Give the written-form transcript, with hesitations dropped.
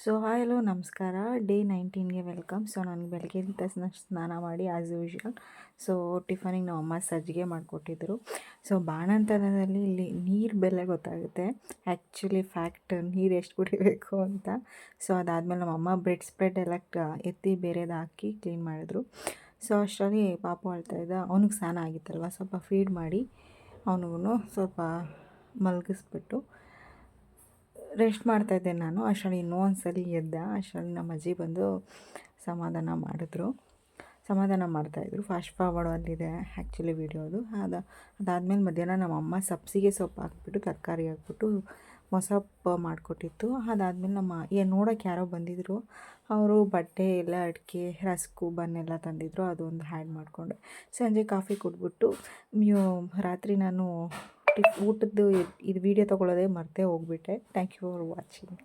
So hi hello ನಮಸ್ಕಾರ. Day 19ಗೆ welcome. So ನನಗೆ ಬೆಳಗ್ಗೆಯಿಂದ ಸ್ನಾನ ಮಾಡಿ ಆ್ಯಸ್ ಯೂಶ್ವಲ್ ಟಿಫನಿಗೆ ನಮ್ಮ ಅಮ್ಮ ಸಜ್ಜಿಗೆ ಮಾಡಿಕೊಟ್ಟಿದ್ರು. ಸೊ ಬಾಣಂತನದಲ್ಲಿ ಇಲ್ಲಿ ನೀರು ಬೆಲೆ ಗೊತ್ತಾಗುತ್ತೆ, ಆ್ಯಕ್ಚುಲಿ ಫ್ಯಾಕ್ಟ್ ನೀರು ಎಷ್ಟು ಕುಡಿಬೇಕು ಅಂತ. ಸೊ ಅದಾದಮೇಲೆ ನಮ್ಮ ಅಮ್ಮ ಬ್ರೆಡ್ ಸ್ಪ್ರೆಡ್ ಎಲ್ಲ ಎತ್ತಿ ಬೇರೆದು ಹಾಕಿ ಕ್ಲೀನ್ ಮಾಡಿದ್ರು. ಸೊ ಅಷ್ಟರಲ್ಲಿ ಪಾಪು ಅಳ್ತಾಯಿದ್ದ, ಅವ್ನಿಗೆ ಸ್ನಾನ ಆಗಿತ್ತಲ್ವ, ಸ್ವಲ್ಪ ಫೀಡ್ ಮಾಡಿ ಅವನಿಗೂ ಸ್ವಲ್ಪ ಮಲಗಿಸ್ಬಿಟ್ಟು ರೆಸ್ಟ್ ಮಾಡ್ತಾಯಿದ್ದೆ ನಾನು. ಅಷ್ಟರಲ್ಲಿ ಇನ್ನೂ ಒಂದು ಸಲ ಎದ್ದ. ಅಷ್ಟರಲ್ಲಿ ನಮ್ಮ ಅಜ್ಜಿ ಬಂದು ಸಮಾಧಾನ ಮಾಡ್ತಾಯಿದ್ರು. ಫಾಸ್ಟ್ ಫಾರ್ವರ್ಡ್ ಅಲ್ಲಿದೆ ಆ್ಯಕ್ಚುಲಿ ವೀಡಿಯೋದು. ಅದಾದಮೇಲೆ ಮಧ್ಯಾಹ್ನ ನಮ್ಮ ಅಮ್ಮ ಸಬ್ಸಿಗೆ ಸೊಪ್ಪು ಹಾಕ್ಬಿಟ್ಟು ತರಕಾರಿ ಹಾಕ್ಬಿಟ್ಟು ಮೊಸಪ್ಪು ಮಾಡಿಕೊಟ್ಟಿತ್ತು. ಅದಾದಮೇಲೆ ನೋಡೋಕ್ಕೆ ಯಾರೋ ಬಂದಿದ್ದರು. ಅವರು ಬಟ್ಟೆ ಎಲ್ಲ ಅಡಿಕೆ ರಸ್ಕು ಬನ್ನೆಲ್ಲ ತಂದಿದ್ದರು, ಅದೊಂದು ಹ್ಯಾಡ್ ಮಾಡಿಕೊಂಡೆ. ಸಂಜೆ ಕಾಫಿ ಕುಡಿದ್ಬಿಟ್ಟು ರಾತ್ರಿ ನಾನು ಊಟದ್ದು ಇದು ವೀಡಿಯೋ ತೊಗೊಳ್ಳೋದೇ ಮರ್ತೇ ಹೋಗ್ಬಿಟ್ಟೆ. Thank you for watching.